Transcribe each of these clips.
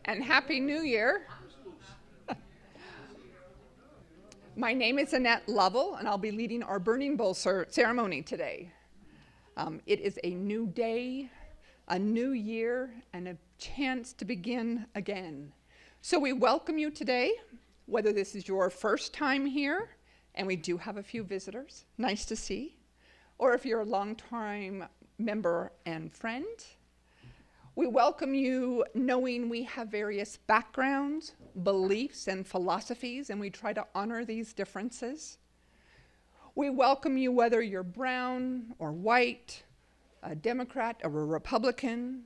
and Happy New Year. My name is Annette Lovell, and I'll be leading our Burning Bowl ceremony today. It is a new day, a new year, and a chance to begin again. So we welcome you today, whether this is your first time here, and we do have a few visitors, nice to see, or if you're a long-time member and friend. We welcome you knowing we have various backgrounds, beliefs, and philosophies, and we try to honor these differences. We welcome you whether you're brown or white, a Democrat or a Republican,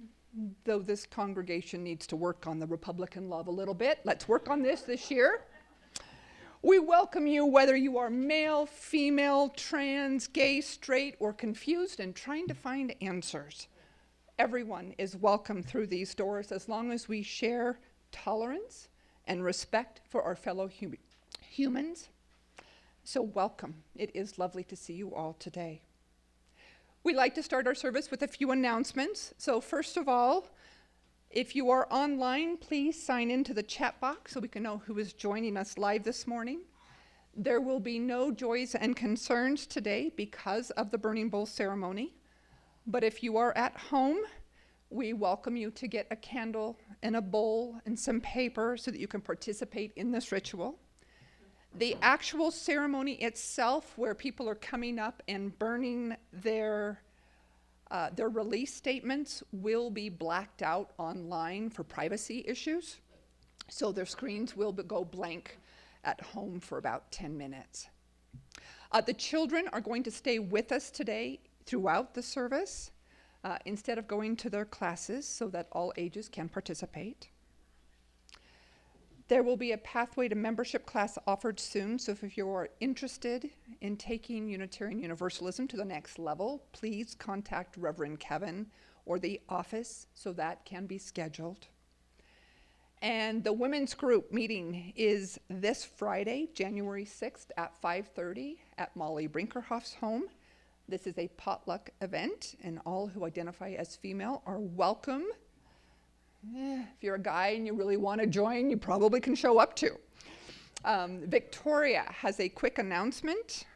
though this congregation needs to work on the Republican love a little bit. Let's work on this year. We welcome you whether you are male, female, trans, gay, straight, or confused and trying to find answers. Everyone is welcome through these doors as long as we share tolerance and respect for our fellow humans. So welcome. It is lovely to see you all today. We'd like to start our service with a few announcements. So first of all, if you are online, please sign into the chat box so we can know who is joining us live this morning. There will be no joys and concerns today because of the Burning Bowl ceremony. But if you are at home, we welcome you to get a candle and a bowl and some paper so that you can participate in this ritual. The actual ceremony itself, where people are coming up and burning their release statements, will be blacked out online for privacy issues. So their screens will go blank at home for about 10 minutes. The children are going to stay with us today throughout the service instead of going to their classes so that all ages can participate. There will be a pathway to membership class offered soon, so if you are interested in taking Unitarian Universalism to the next level, please contact Reverend Kevin or the office so that can be scheduled. And the women's group meeting is this Friday, January 6th at 5:30 at Molly Brinkerhoff's home. This is a potluck event, and all who identify as female are welcome. If you're a guy and you really want to join, you probably can show up too. Victoria has a quick announcement.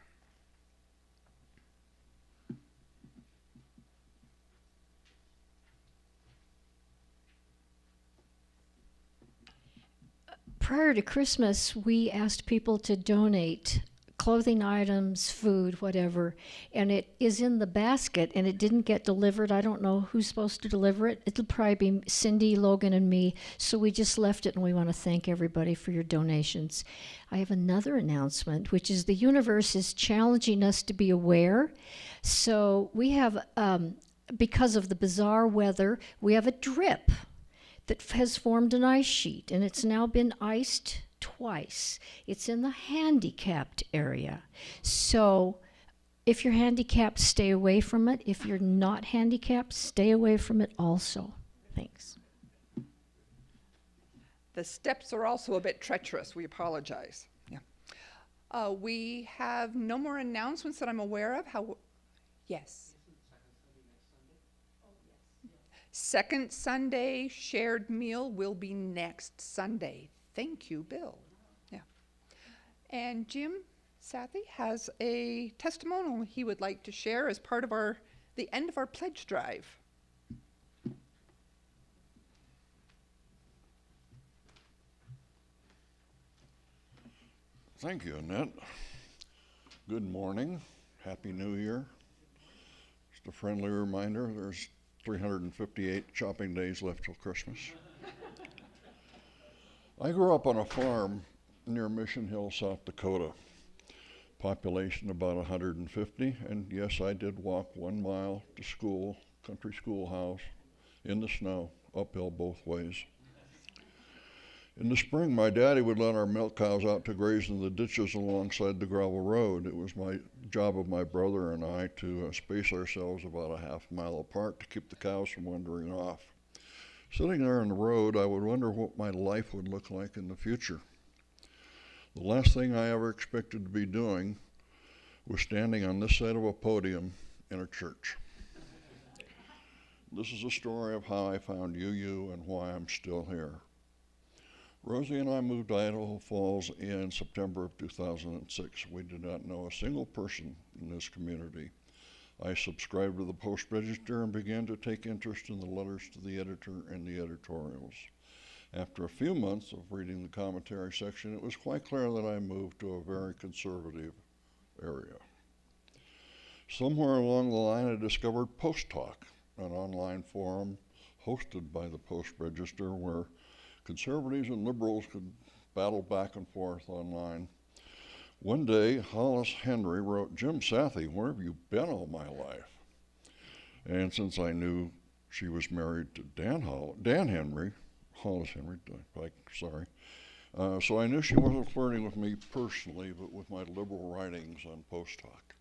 Prior to Christmas, we asked people to donate clothing items, food, whatever, and it is in the basket and it didn't get delivered. I don't know who's supposed to deliver it. It'll probably be Cindy, Logan, and me, so we just left it, and we want to thank everybody for your donations. I have another announcement, which is the universe is challenging us to be aware. So we have, because of the bizarre weather, we have a drip that has formed an ice sheet, and it's now been iced twice. It's in the handicapped area. So if you're handicapped, stay away from it. If you're not handicapped, stay away from it also. Thanks. The steps are also a bit treacherous. We apologize. Yeah. We have no more announcements that I'm aware of. Yes. Second Sunday shared meal will be next Sunday. Thank you, Bill. Yeah. And Jim Sathy has a testimonial he would like to share as part of the end of our pledge drive. Thank you, Annette. Good morning. Happy New Year. Just a friendly reminder, there's 358 shopping days left till Christmas. I grew up on a farm near Mission Hill, South Dakota. Population about 150, and yes, I did walk 1 mile to school, country schoolhouse, in the snow, uphill both ways. In the spring, my daddy would let our milk cows out to graze in the ditches alongside the gravel road. It was my job of my brother and I to space ourselves about a half mile apart to keep the cows from wandering off. Sitting there on the road, I would wonder what my life would look like in the future. The last thing I ever expected to be doing was standing on this side of a podium in a church. This is a story of how I found UU and why I'm still here. Rosie and I moved to Idaho Falls in September of 2006. We did not know a single person in this community. I subscribed to the Post-Register and began to take interest in the letters to the editor and the editorials. After a few months of reading the commentary section, it was quite clear that I moved to a very conservative area. Somewhere along the line, I discovered Post Talk, an online forum hosted by the Post-Register where conservatives and liberals could battle back and forth online. One day, Hollis Henry wrote, "Jim Sathey, where have you been all my life?" And since I knew she was married to Dan Henry, Hollis Henry, so I knew she wasn't flirting with me personally, but with my liberal writings on Post Talk.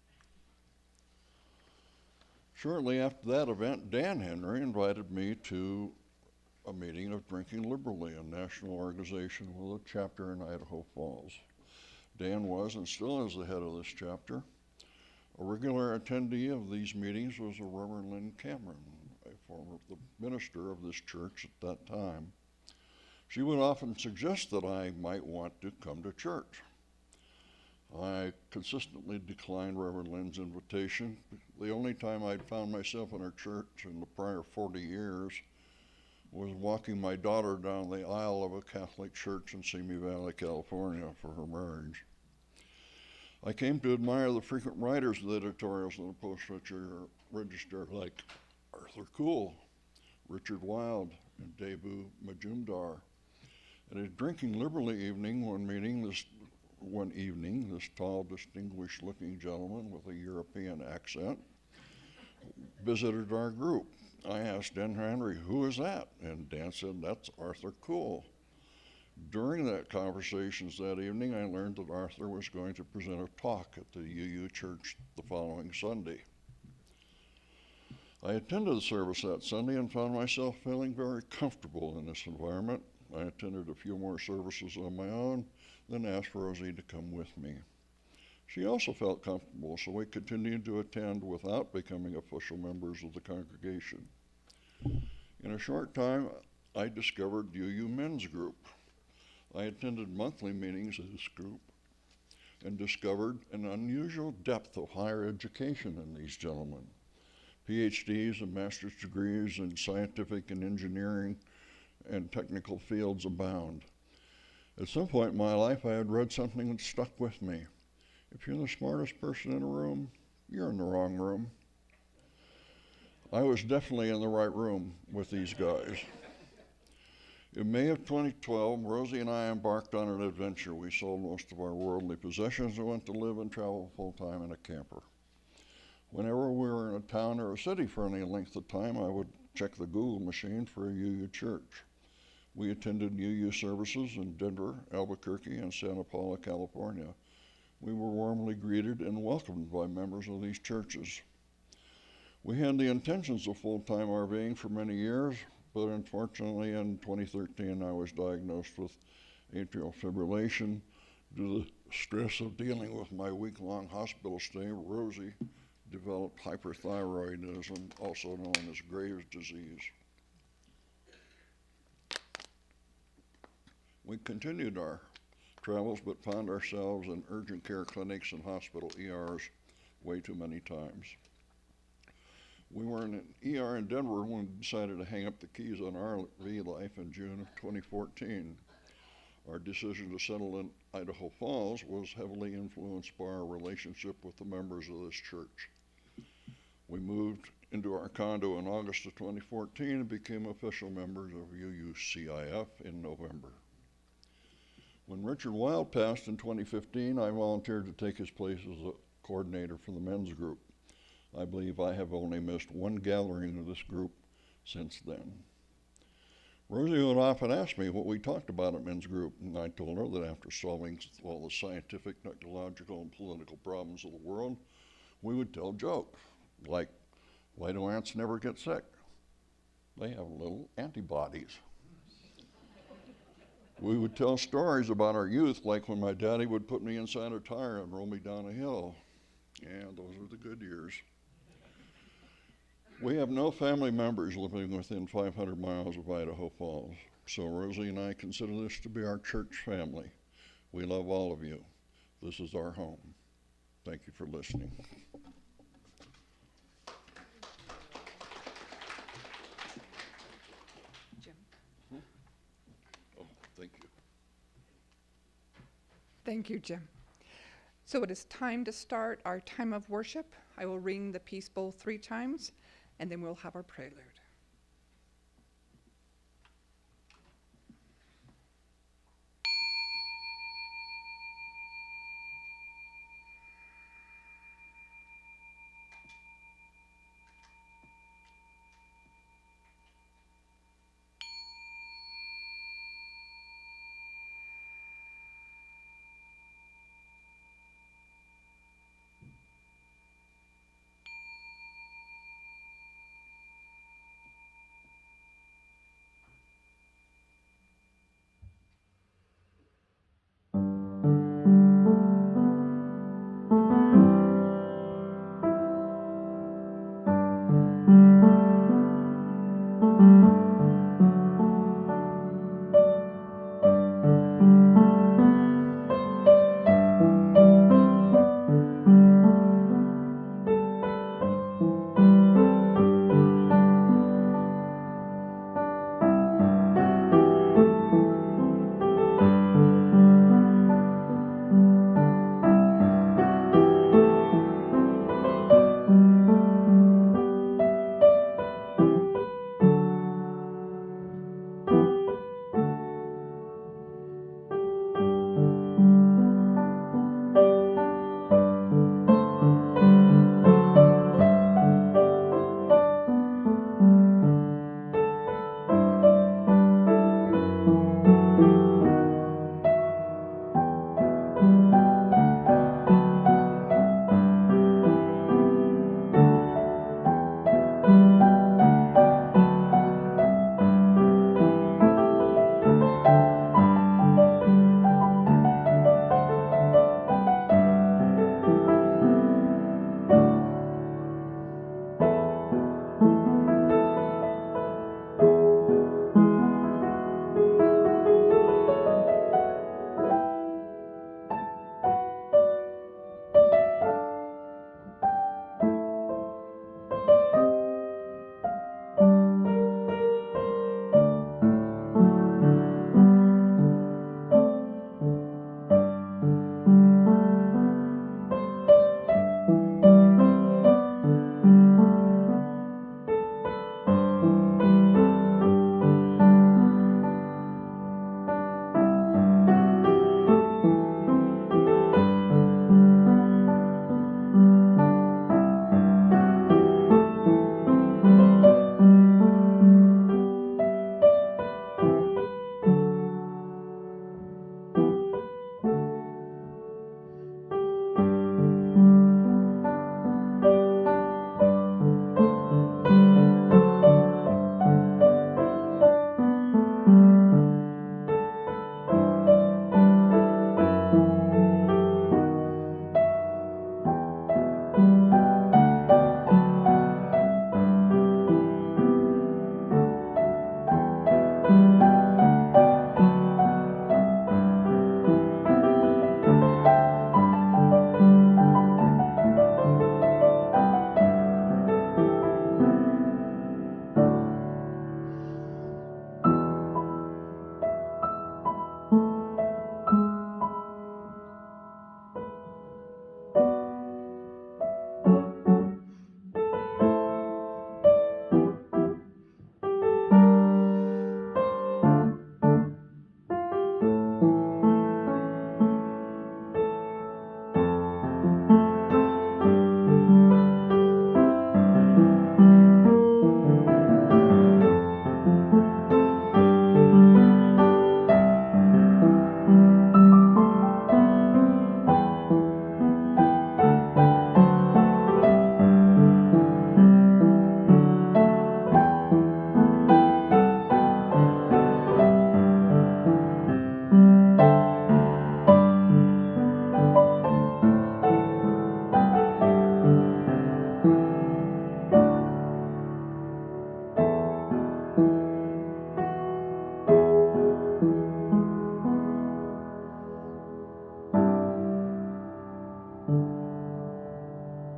Shortly after that event, Dan Henry invited me to a meeting of Drinking Liberally, a national organization with a chapter in Idaho Falls. Dan was and still is the head of this chapter. A regular attendee of these meetings was a Reverend Lynn Cameron, the minister of this church at that time. She would often suggest that I might want to come to church. I consistently declined Reverend Lynn's invitation. The only time I'd found myself in her church in the prior 40 years was walking my daughter down the aisle of a Catholic church in Simi Valley, California for her marriage. I came to admire the frequent writers of the editorials in the Post-Register like Arthur Cool, Richard Wilde, and Debu Majumdar. At a Drinking Liberally evening, one evening, this tall, distinguished-looking gentleman with a European accent visited our group. I asked Dan Henry, "Who is that?" And Dan said, "That's Arthur Cool." During that conversations that evening, I learned that Arthur was going to present a talk at the UU Church the following Sunday. I attended the service that Sunday and found myself feeling very comfortable in this environment. I attended a few more services on my own, then asked Rosie to come with me. She also felt comfortable, so we continued to attend without becoming official members of the congregation. In a short time, I discovered UU Men's Group. I attended monthly meetings of this group and discovered an unusual depth of higher education in these gentlemen. PhDs and master's degrees in scientific and engineering and technical fields abound. At some point in my life, I had read something that stuck with me. If you're the smartest person in a room, you're in the wrong room. I was definitely in the right room with these guys. In May of 2012, Rosie and I embarked on an adventure. We sold most of our worldly possessions and went to live and travel full-time in a camper. Whenever we were in a town or a city for any length of time, I would check the Google machine for a UU church. We attended UU services in Denver, Albuquerque, and Santa Paula, California. We were warmly greeted and welcomed by members of these churches. We had the intentions of full-time RVing for many years, but unfortunately in 2013 I was diagnosed with atrial fibrillation. Due to the stress of dealing with my week-long hospital stay, Rosie developed hyperthyroidism, also known as Graves' disease. We continued our travels, but found ourselves in urgent care clinics and hospital ERs way too many times. We were in an ER in Denver when we decided to hang up the keys on our RV life in June of 2014. Our decision to settle in Idaho Falls was heavily influenced by our relationship with the members of this church. We moved into our condo in August of 2014 and became official members of UUCIF in November. When Richard Wilde passed in 2015, I volunteered to take his place as a coordinator for the men's group. I believe I have only missed one gathering of this group since then. Rosie would often ask me what we talked about at men's group, and I told her that after solving all the scientific, technological, and political problems of the world, we would tell jokes, like, why do ants never get sick? They have little antibodies. We would tell stories about our youth, like when my daddy would put me inside a tire and roll me down a hill. Yeah, those were the good years. We have no family members living within 500 miles of Idaho Falls. So Rosie and I consider this to be our church family. We love all of you. This is our home. Thank you for listening. Jim. Oh, thank you. Thank you, Jim. So it is time to start our time of worship. I will ring the peace bowl 3 times, and then we'll have our prelude.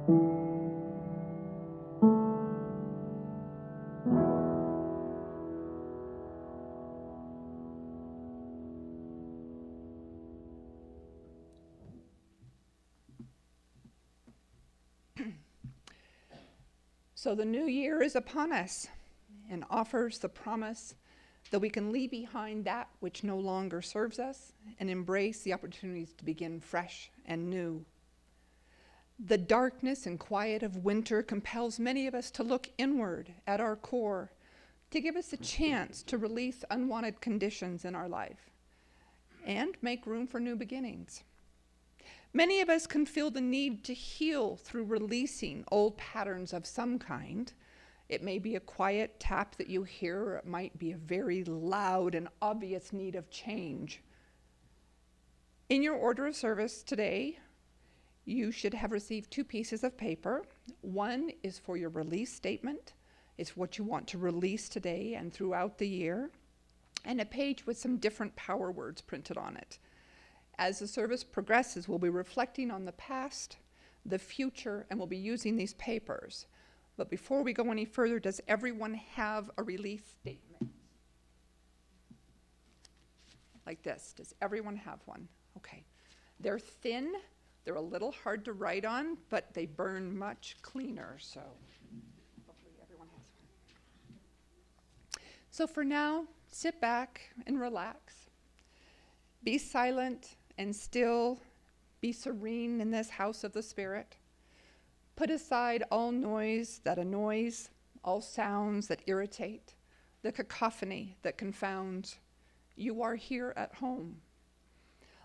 So the new year is upon us and offers the promise that we can leave behind that which no longer serves us and embrace the opportunities to begin fresh and new. The darkness and quiet of winter compels many of us to look inward at our core, to give us a chance to release unwanted conditions in our life and make room for new beginnings. Many of us can feel the need to heal through releasing old patterns of some kind. It may be a quiet tap that you hear, or it might be a very loud and obvious need of change. In your order of service today, you should have received 2 pieces of paper. One is for your release statement. It's what you want to release today and throughout the year, and a page with some different power words printed on it. As the service progresses, we'll be reflecting on the past, the future, and we'll be using these papers. But before we go any further, does everyone have a release statement? Like this. Does everyone have one? Okay. They're thin. They're a little hard to write on, but they burn much cleaner, so hopefully everyone has one. So for now, sit back and relax. Be silent and still. Be serene in this house of the Spirit. Put aside all noise that annoys, all sounds that irritate, the cacophony that confounds. You are here at home.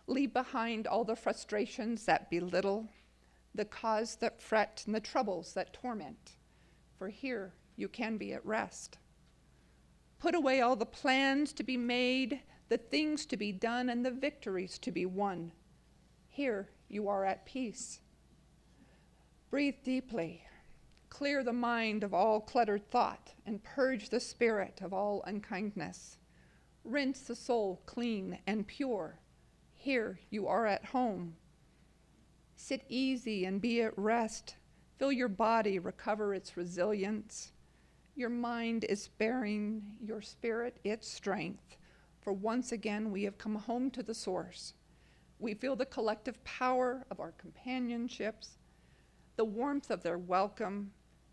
Leave behind all the frustrations that belittle, the cause that fret, and the troubles that torment, for here you can be at rest. Put away all the plans to be made, the things to be done, and the victories to be won. Here you are at peace. Breathe deeply. Clear the mind of all cluttered thought and purge the spirit of all unkindness. Rinse the soul clean and pure. Here you are at home. Sit easy and be at rest. Feel your body recover its resilience. Your mind is bearing, your spirit its strength. For once again, we have come home to the source. We feel the collective power of our companionships, the warmth of their welcome,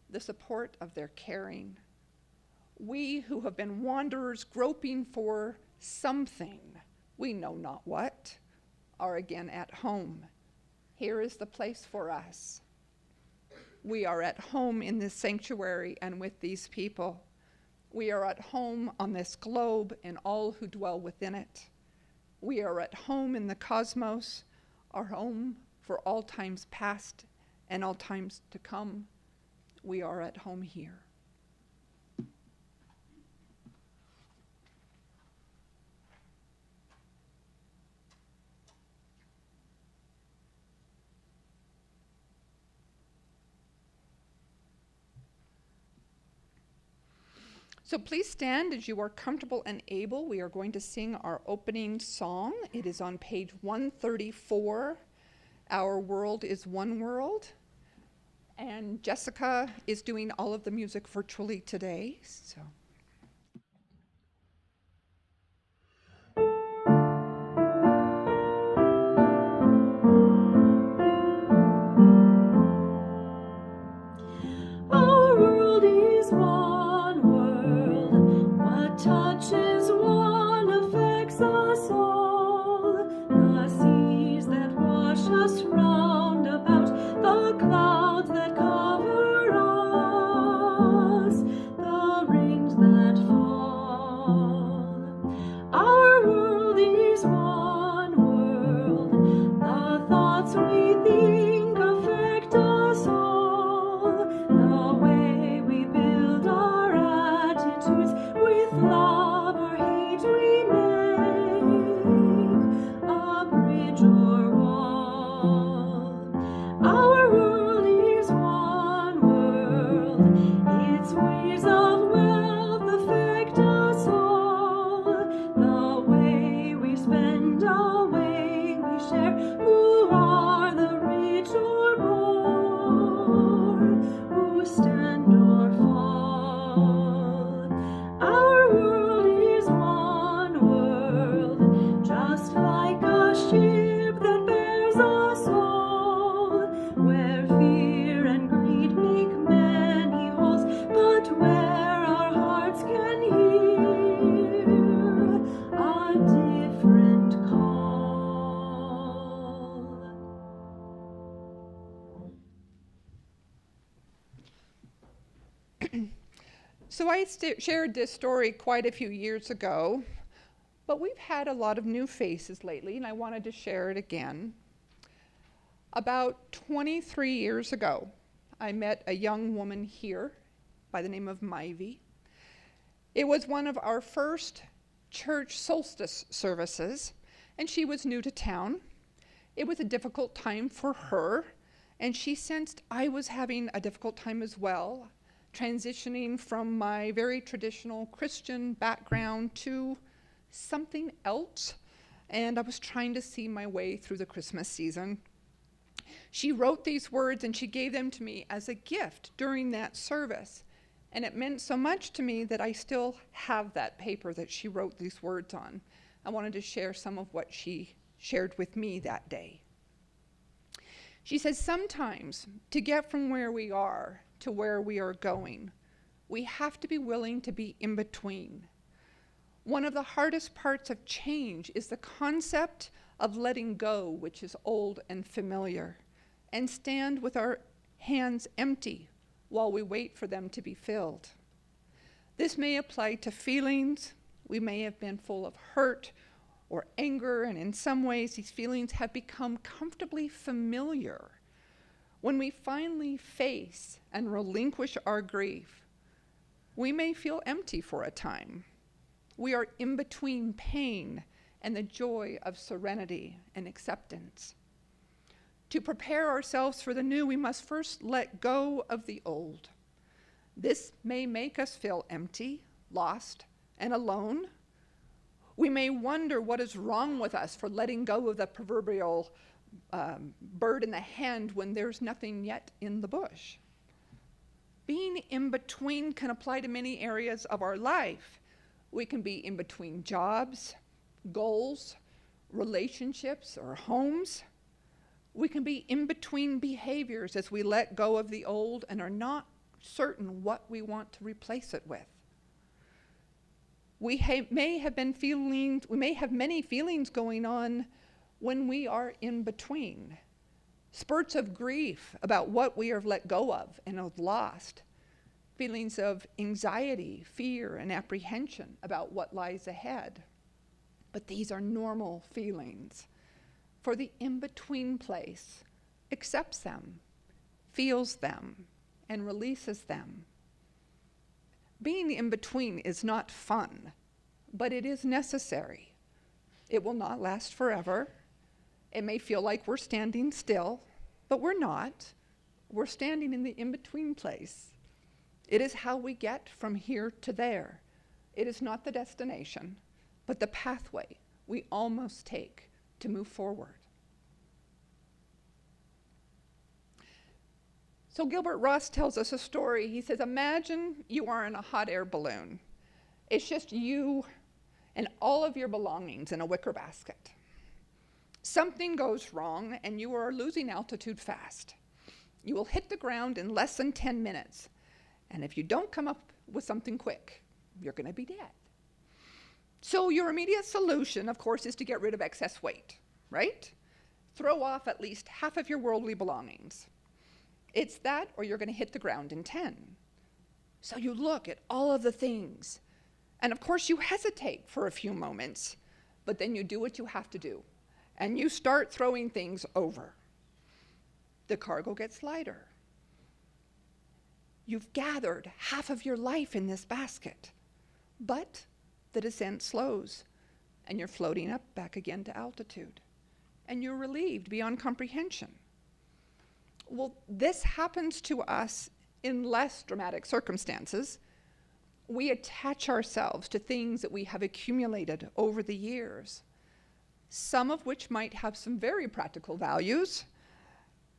the support of their caring. We who have been wanderers groping for something, we know not what, are again at home. Here is the place for us. We are at home in this sanctuary and with these people. We are at home on this globe and all who dwell within it. We are at home in the cosmos, our home for all times past and all times to come. We are at home here. So please stand as you are comfortable and able. We are going to sing our opening song. It is on page 134. Our World is One World. And Jessica is doing all of the music virtually today. So. Our world is one world. What touches one affects us all. The seas that wash us round about, the clouds that cover us, the rains that fall. Our world is one world. The thoughts we think affect us all. The way we build our attitudes with love or hate we make a bridge or wall. Our world is one world. Its ways of wealth affect us all. The way we spend, the way we share, who are the rich or poor. So I shared this story quite a few years ago, but we've had a lot of new faces lately, and I wanted to share it again. About 23 years ago, I met a young woman here by the name of Myvie. It was one of our first church solstice services, and she was new to town. It was a difficult time for her, and she sensed I was having a difficult time as well, transitioning from my very traditional Christian background to something else, and I was trying to see my way through the Christmas season. She wrote these words and she gave them to me as a gift during that service, and it meant so much to me that I still have that paper that she wrote these words on. I wanted to share some of what she shared with me that day. She says, sometimes to get from where we are to where we are going, we have to be willing to be in between. One of the hardest parts of change is the concept of letting go, which is old and familiar, and stand with our hands empty while we wait for them to be filled. This may apply to feelings. We may have been full of hurt or anger, and in some ways these feelings have become comfortably familiar. When we finally face and relinquish our grief, we may feel empty for a time. We are in between pain and the joy of serenity and acceptance. To prepare ourselves for the new, we must first let go of the old. This may make us feel empty, lost, and alone. We may wonder what is wrong with us for letting go of the proverbial bird in the hand when there's nothing yet in the bush. Being in between can apply to many areas of our life. We can be in between jobs, goals, relationships, or homes. We can be in between behaviors as we let go of the old and are not certain what we want to replace it with. We may have many feelings going on when we are in between. Spurts of grief about what we have let go of and have lost. Feelings of anxiety, fear, and apprehension about what lies ahead. But these are normal feelings. For the in-between place accepts them, feels them, and releases them. Being in between is not fun, but it is necessary. It will not last forever. It may feel like we're standing still, but we're not. We're standing in the in-between place. It is how we get from here to there. It is not the destination, but the pathway we all must take to move forward. So Gilbert Ross tells us a story. He says, imagine you are in a hot air balloon. It's just you and all of your belongings in a wicker basket. Something goes wrong and you are losing altitude fast. You will hit the ground in less than 10 minutes. And if you don't come up with something quick, you're going to be dead. So your immediate solution, of course, is to get rid of excess weight, right? Throw off at least half of your worldly belongings. It's that or you're going to hit the ground in 10. So you look at all of the things. And of course you hesitate for a few moments, but then you do what you have to do. And you start throwing things over. The cargo gets lighter. You've gathered half of your life in this basket, but the descent slows and you're floating up back again to altitude. And you're relieved beyond comprehension. Well, this happens to us in less dramatic circumstances. We attach ourselves to things that we have accumulated over the years, some of which might have some very practical values.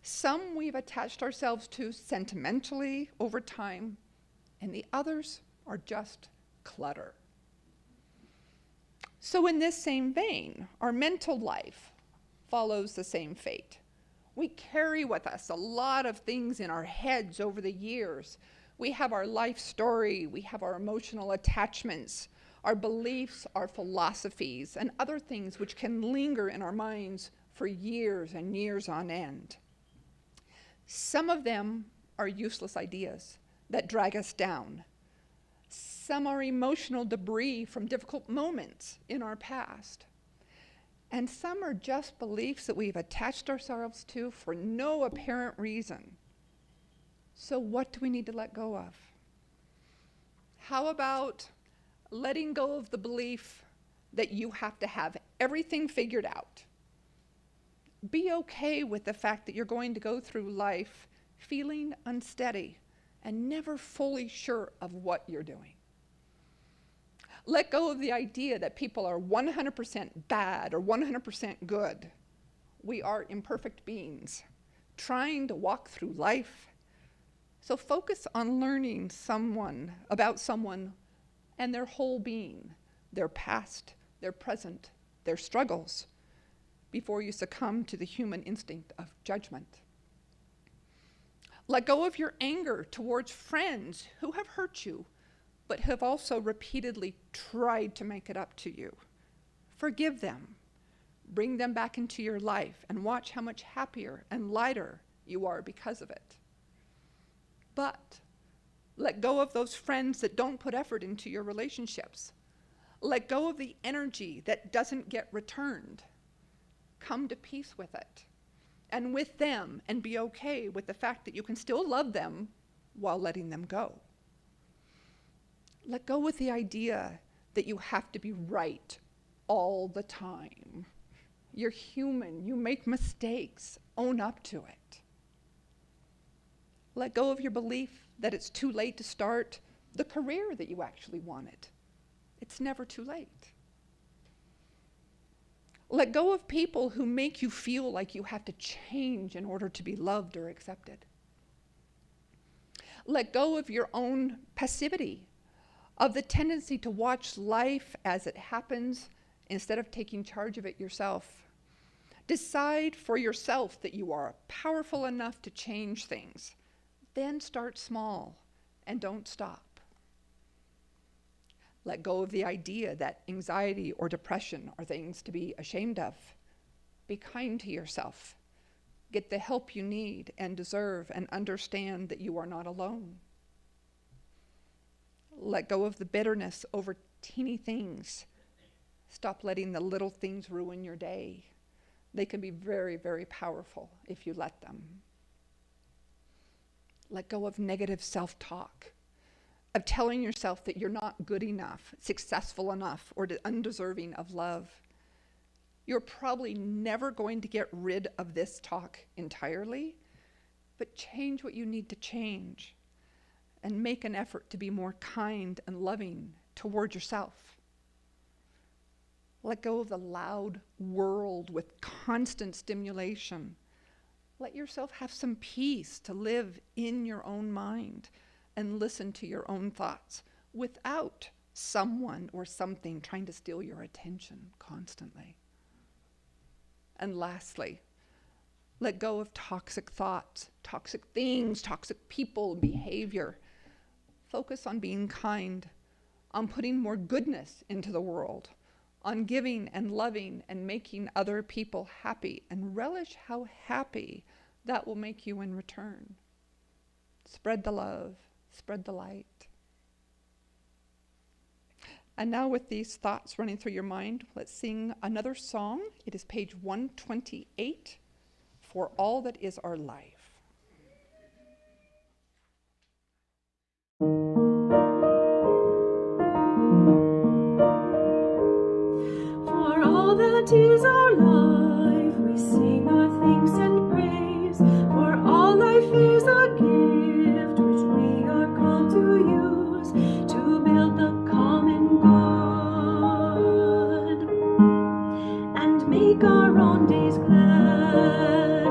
Some we've attached ourselves to sentimentally over time, and the others are just clutter. So in this same vein, our mental life follows the same fate. We carry with us a lot of things in our heads over the years. We have our life story, we have our emotional attachments, our beliefs, our philosophies, and other things which can linger in our minds for years and years on end. Some of them are useless ideas that drag us down. Some are emotional debris from difficult moments in our past. And some are just beliefs that we've attached ourselves to for no apparent reason. So what do we need to let go of? How about letting go of the belief that you have to have everything figured out? Be okay with the fact that you're going to go through life feeling unsteady and never fully sure of what you're doing. Let go of the idea that people are 100% bad or 100% good. We are imperfect beings trying to walk through life. So focus on learning about someone and their whole being, their past, their present, their struggles, before you succumb to the human instinct of judgment. Let go of your anger towards friends who have hurt you, but have also repeatedly tried to make it up to you. Forgive them. Bring them back into your life and watch how much happier and lighter you are because of it. But let go of those friends that don't put effort into your relationships. Let go of the energy that doesn't get returned. Come to peace with it and with them, and be okay with the fact that you can still love them while letting them go. Let go with the idea that you have to be right all the time. You're human, you make mistakes, own up to it. Let go of your belief that it's too late to start the career that you actually wanted. It's never too late. Let go of people who make you feel like you have to change in order to be loved or accepted. Let go of your own passivity, of the tendency to watch life as it happens instead of taking charge of it yourself. Decide for yourself that you are powerful enough to change things. Then start small and don't stop. Let go of the idea that anxiety or depression are things to be ashamed of. Be kind to yourself. Get the help you need and deserve, and understand that you are not alone. Let go of the bitterness over teeny things. Stop letting the little things ruin your day. They can be very, very powerful if you let them. Let go of negative self-talk, of telling yourself that you're not good enough, successful enough, or undeserving of love. You're probably never going to get rid of this talk entirely, but change what you need to change and make an effort to be more kind and loving toward yourself. Let go of the loud world with constant stimulation. Let yourself have some peace to live in your own mind and listen to your own thoughts without someone or something trying to steal your attention constantly. And lastly, let go of toxic thoughts, toxic things, toxic people and behavior. Focus on being kind, on putting more goodness into the world, on giving and loving and making other people happy, and relish how happy that will make you in return. Spread the love. Spread the light. And now, with these thoughts running through your mind, let's sing another song. It is page 128, For All That Is Our Life. For all that is our life, we sing our thanks and praise. For all life is a gift which we are called to use to build the common good and make our own days glad.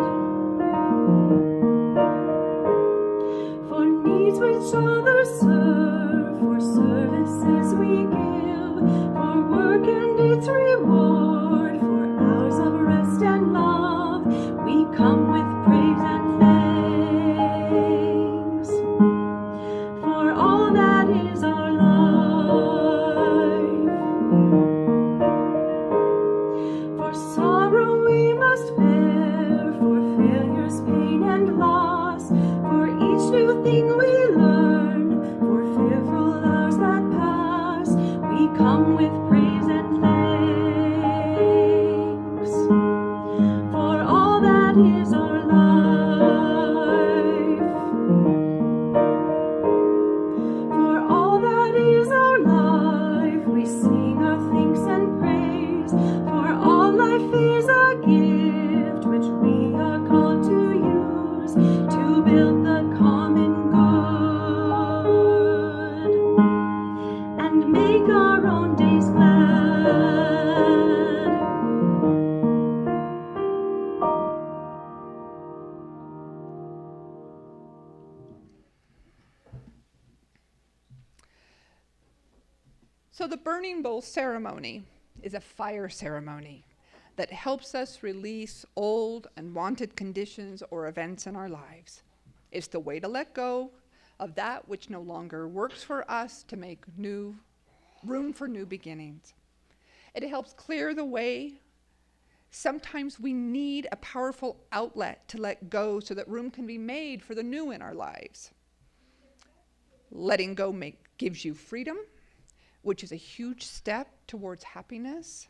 For needs which others serve, for services we give, for work and its reward, for hours of rest and love, we come with praise and thanks. For all that is our life, for sorrow we must bear, for failures, pain and loss, for each new thing we learn, for fearful hours that pass. with praise and thanks for all that is our life, for all that is our life. We sing our thanks and praise, for all life is a gift which we are called to use to build the common good and make our own days glad. So the burning bowl ceremony is a fire ceremony that helps us release old and wanted conditions or events in our lives. It's the way to let go of that which no longer works for us to make room for new beginnings. It helps clear the way. Sometimes we need a powerful outlet to let go so that room can be made for the new in our lives. Letting go gives you freedom, which is a huge step towards happiness.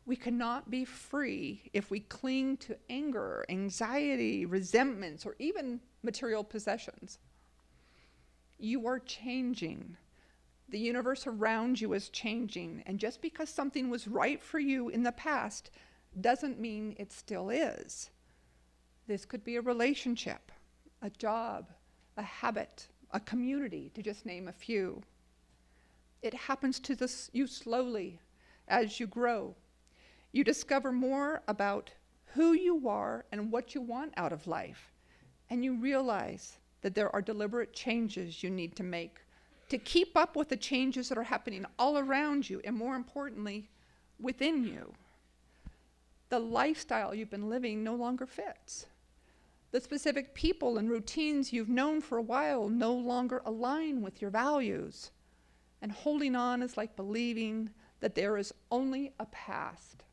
We cannot be free if we cling to anger, anxiety, resentments, or even material possessions. You are changing. The universe around you is changing, and just because something was right for you in the past doesn't mean it still is. This could be a relationship, a job, a habit, a community, to just name a few. It happens to you slowly as you grow. You discover more about who you are and what you want out of life, and you realize that there are deliberate changes you need to make to keep up with the changes that are happening all around you, and more importantly, within you. The lifestyle you've been living no longer fits. The specific people and routines you've known for a while no longer align with your values. And holding on is like believing that there is only a past.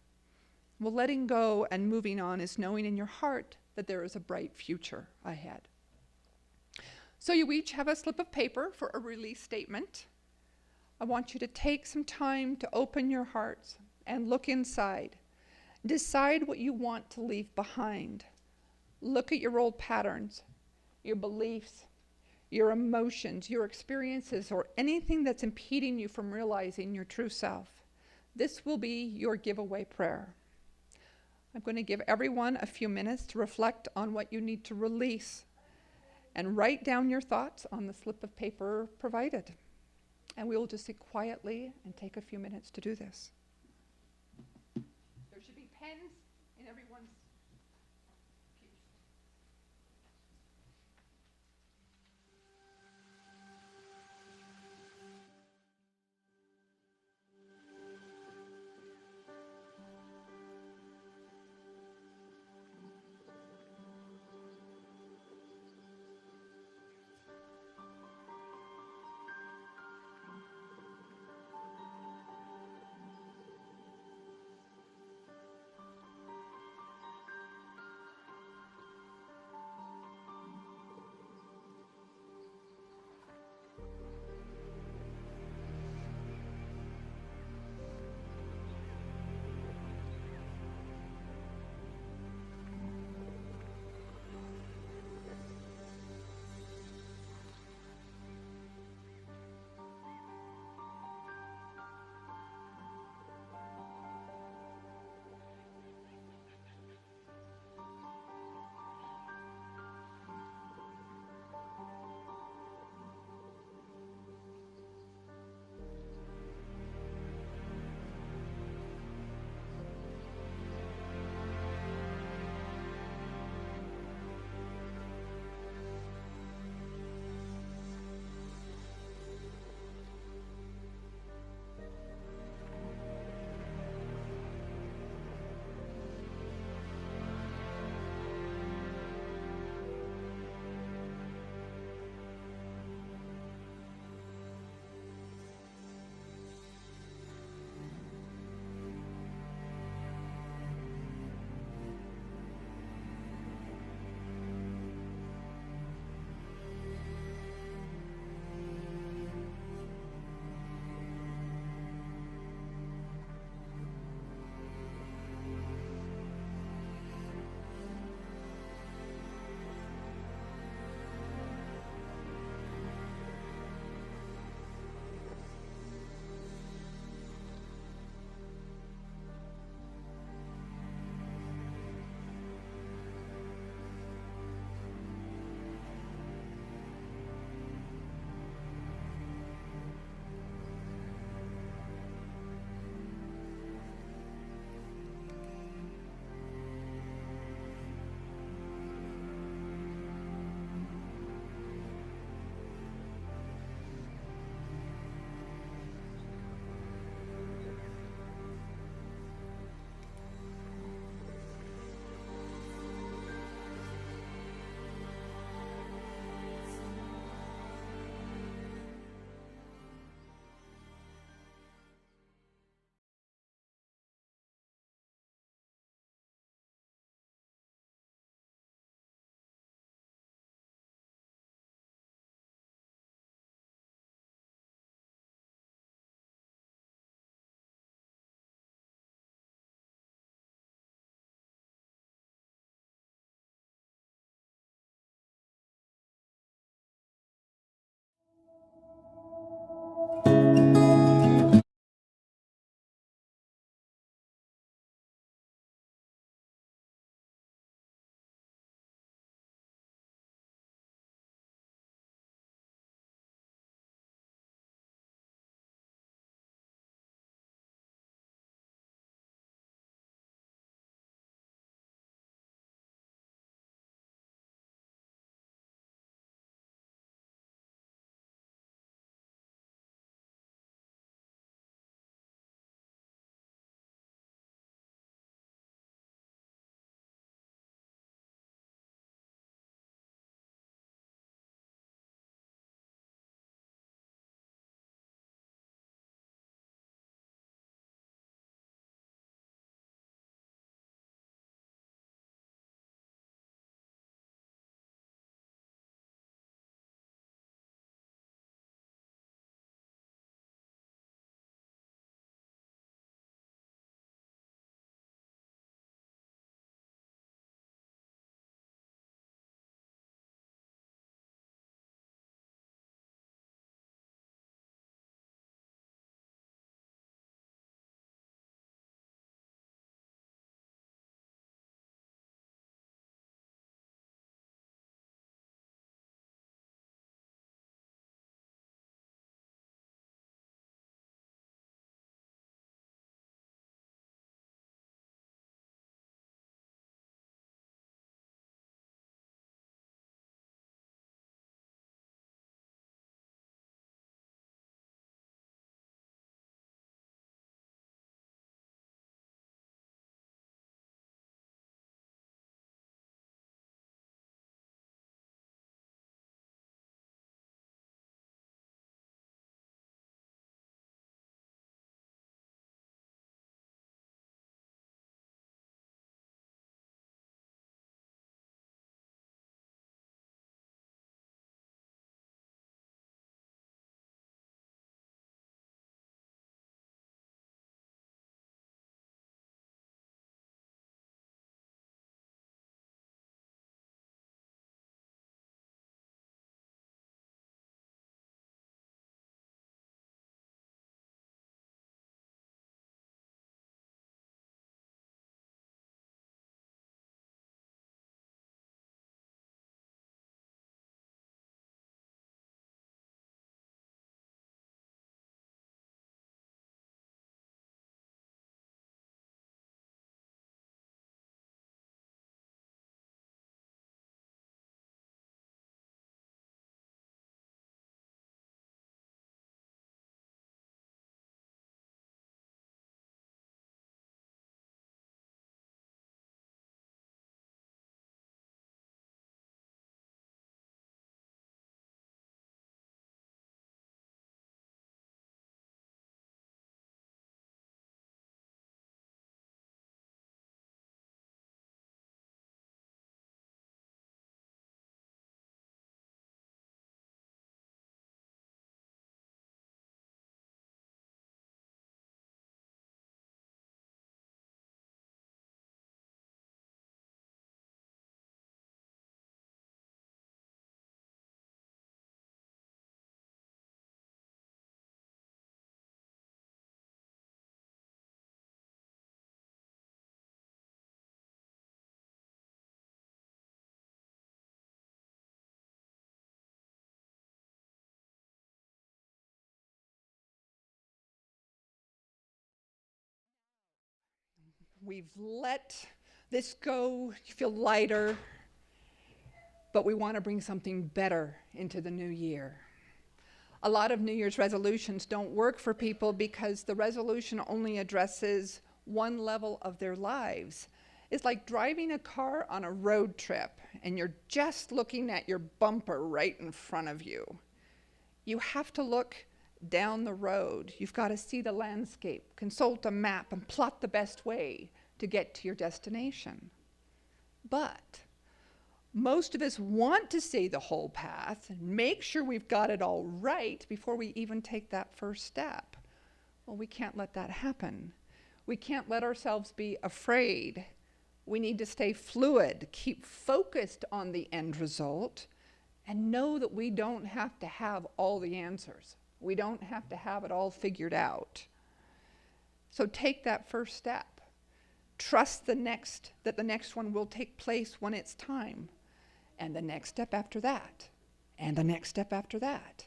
Well, letting go and moving on is knowing in your heart that there is a bright future ahead. So you each have a slip of paper for a release statement. I want you to take some time to open your hearts and look inside. Decide what you want to leave behind. Look at your old patterns, your beliefs, your emotions, your experiences, or anything that's impeding you from realizing your true self. This will be your giveaway prayer. I'm going to give everyone a few minutes to reflect on what you need to release and write down your thoughts on the slip of paper provided. And we will just sit quietly and take a few minutes to do this. There should be pens in everyone's pews. We've let this go, you feel lighter, but we want to bring something better into the new year. A lot of New Year's resolutions don't work for people because the resolution only addresses one level of their lives. It's like driving a car on a road trip and you're just looking at your bumper right in front of you. You have to look down the road. You've got to see the landscape, consult a map, and plot the best way to get to your destination. But most of us want to see the whole path and make sure we've got it all right before we even take that first step. Well, we can't let that happen. We can't let ourselves be afraid. We need to stay fluid, keep focused on the end result, and know that we don't have to have all the answers. We don't have to have it all figured out. So take that first step. Trust that the next one will take place when it's time. And the next step after that. And the next step after that.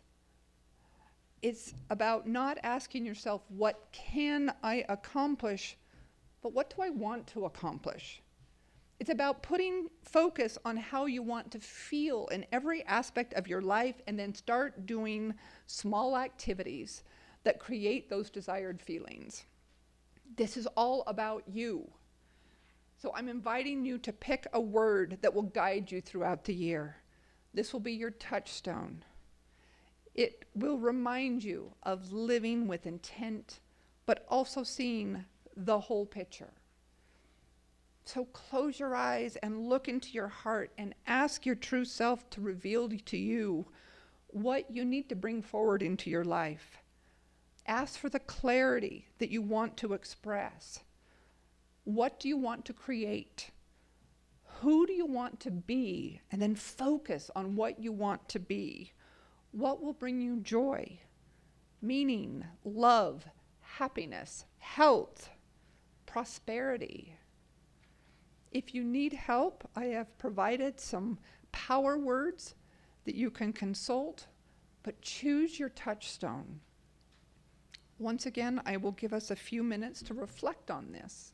It's about not asking yourself, what can I accomplish, but what do I want to accomplish? It's about putting focus on how you want to feel in every aspect of your life, and then start doing small activities that create those desired feelings. This is all about you. So I'm inviting you to pick a word that will guide you throughout the year. This will be your touchstone. It will remind you of living with intent, but also seeing the whole picture. So close your eyes and look into your heart and ask your true self to reveal to you what you need to bring forward into your life. Ask for the clarity that you want to express. What do you want to create? Who do you want to be? And then focus on what you want to be. What will bring you joy, meaning, love, happiness, health, prosperity? If you need help, I have provided some power words that you can consult, but choose your touchstone. Once again, I will give us a few minutes to reflect on this.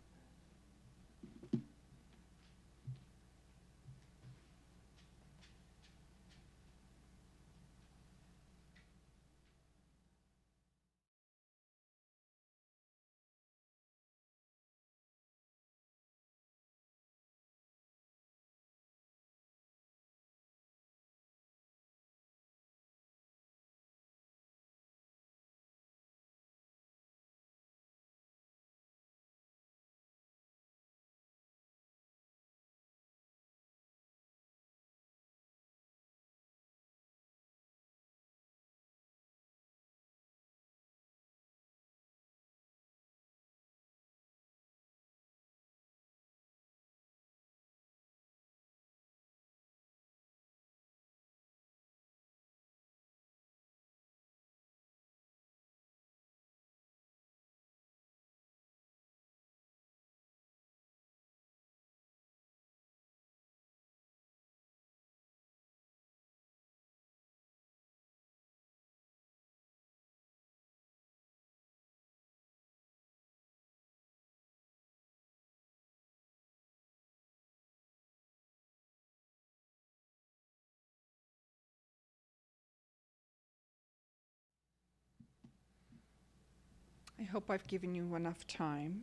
I hope I've given you enough time.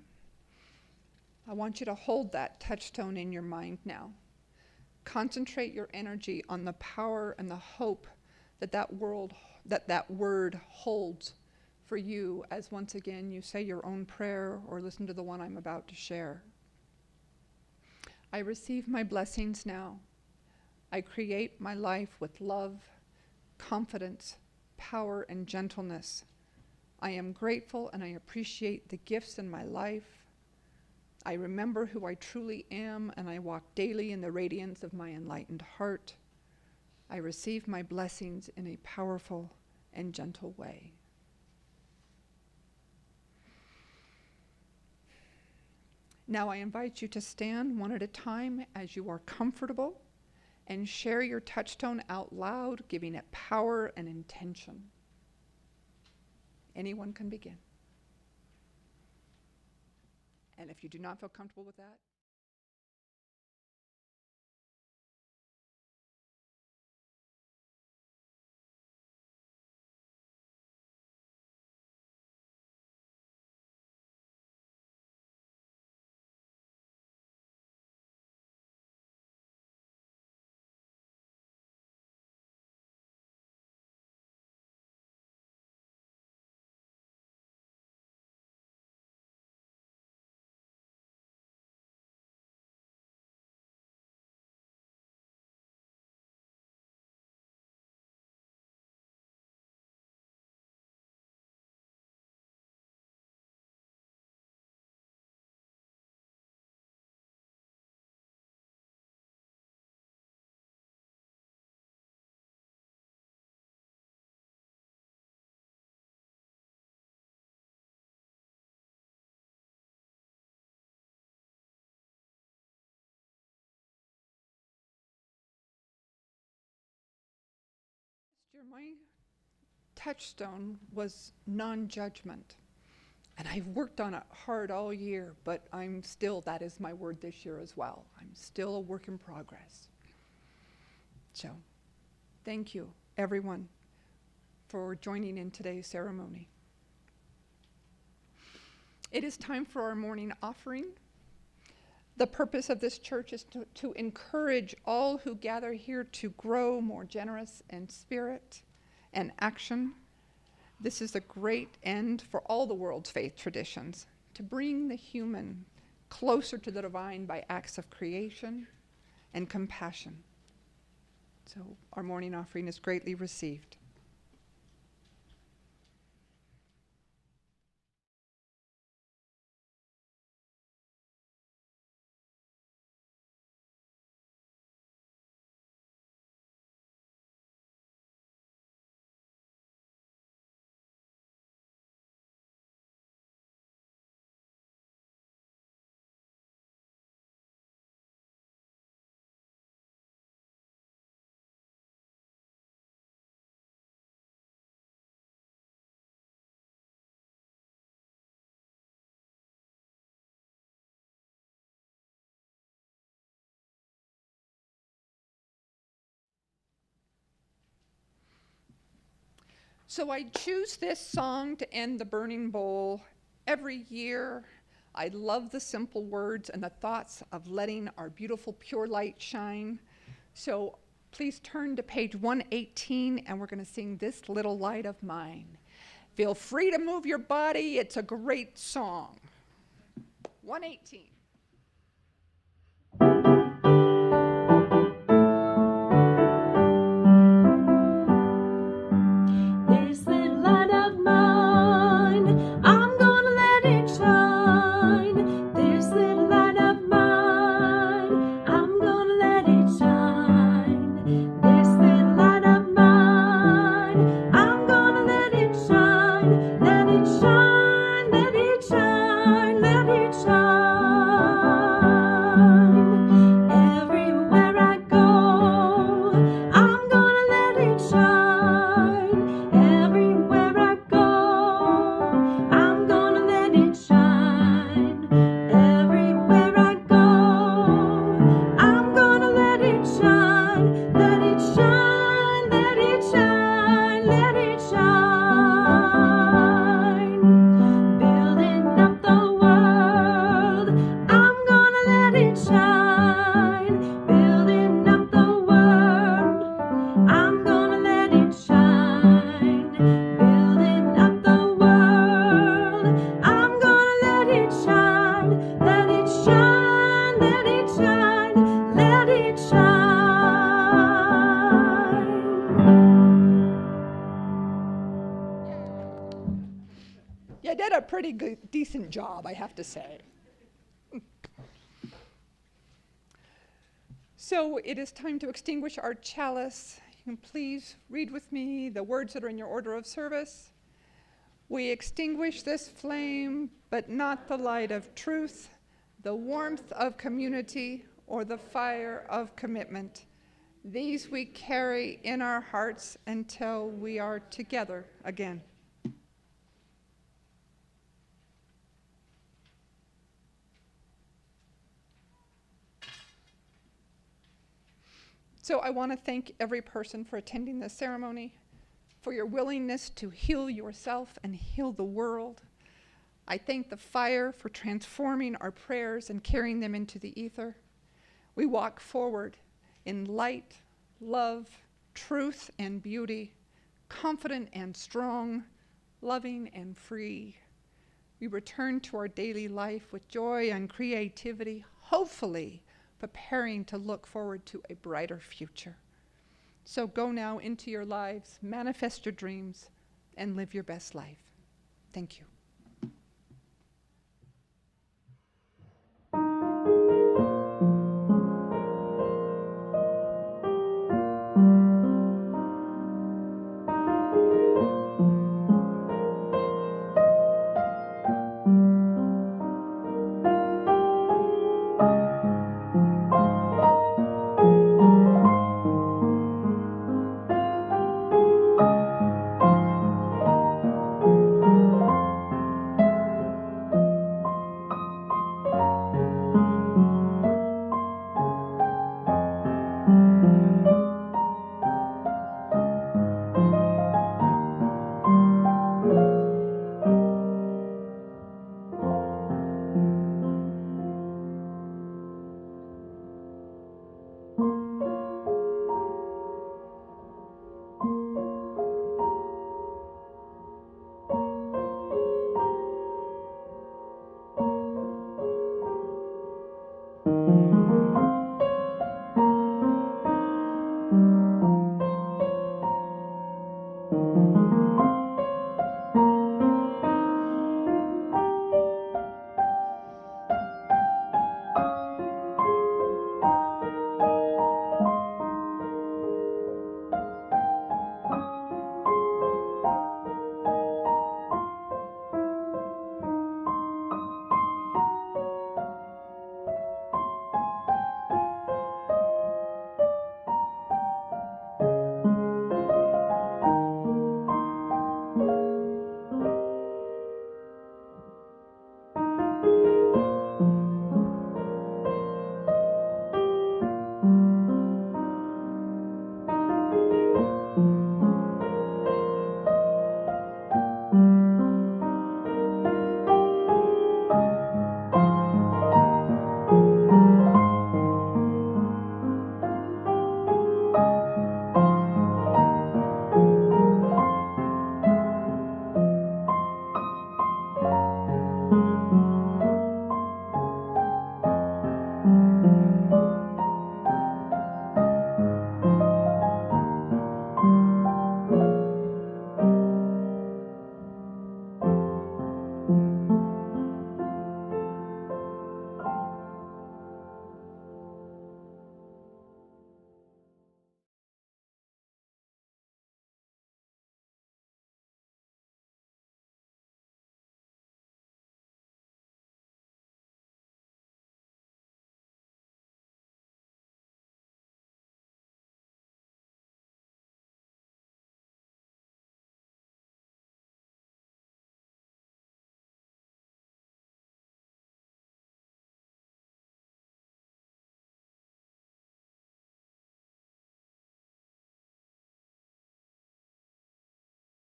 I want you to hold that touchstone in your mind now. Concentrate your energy on the power and the hope that that word holds for you, as once again you say your own prayer or listen to the one I'm about to share. I receive my blessings now. I create my life with love, confidence, power, and gentleness. I am grateful and I appreciate the gifts in my life. I remember who I truly am, and I walk daily in the radiance of my enlightened heart. I receive my blessings in a powerful and gentle way. Now I invite you to stand one at a time as you are comfortable and share your touchstone out loud, giving it power and intention. Anyone can begin. And if you do not feel comfortable with that, my touchstone was non-judgment. And I've worked on it hard all year, but that is my word this year as well. I'm still a work in progress. So, thank you, everyone, for joining in today's ceremony. It is time for our morning offering. The purpose of this church is to encourage all who gather here to grow more generous in spirit and action. This is a great end for all the world's faith traditions, to bring the human closer to the divine by acts of creation and compassion. So our morning offering is greatly received. So I choose this song to end the burning bowl every year. I love the simple words and the thoughts of letting our beautiful pure light shine. So please turn to page 118 and we're going to sing This Little Light of Mine. Feel free to move your body. It's a great song. 118. This little light of mine, I'm gonna let it shine. This little light of mine, I'm gonna let it shine. This little light of mine, I'm gonna let it shine. Let it shine, let it shine, let it shine. Everywhere I go, I'm gonna let it shine. Everywhere I go, I'm gonna let it shine. Everywhere I go, I'm gonna let it shine. Let it shine, let it shine, let it shine. Building up the world, I'm gonna let it shine. Building up the world, I'm gonna let it shine. Building up the world, I'm gonna let it shine. Let it shine, let it shine, let it shine. You did a pretty good, decent job, I have to say. So it is time to extinguish our chalice. You can please read with me the words that are in your order of service. We extinguish this flame, but not the light of truth, the warmth of community, or the fire of commitment. These we carry in our hearts until we are together again. So I want to thank every person for attending this ceremony, for your willingness to heal yourself and heal the world. I thank the fire for transforming our prayers and carrying them into the ether. We walk forward in light, love, truth, and beauty, confident and strong, loving and free. We return to our daily life with joy and creativity, hopefully preparing to look forward to a brighter future. So go now into your lives, manifest your dreams, and live your best life. Thank you.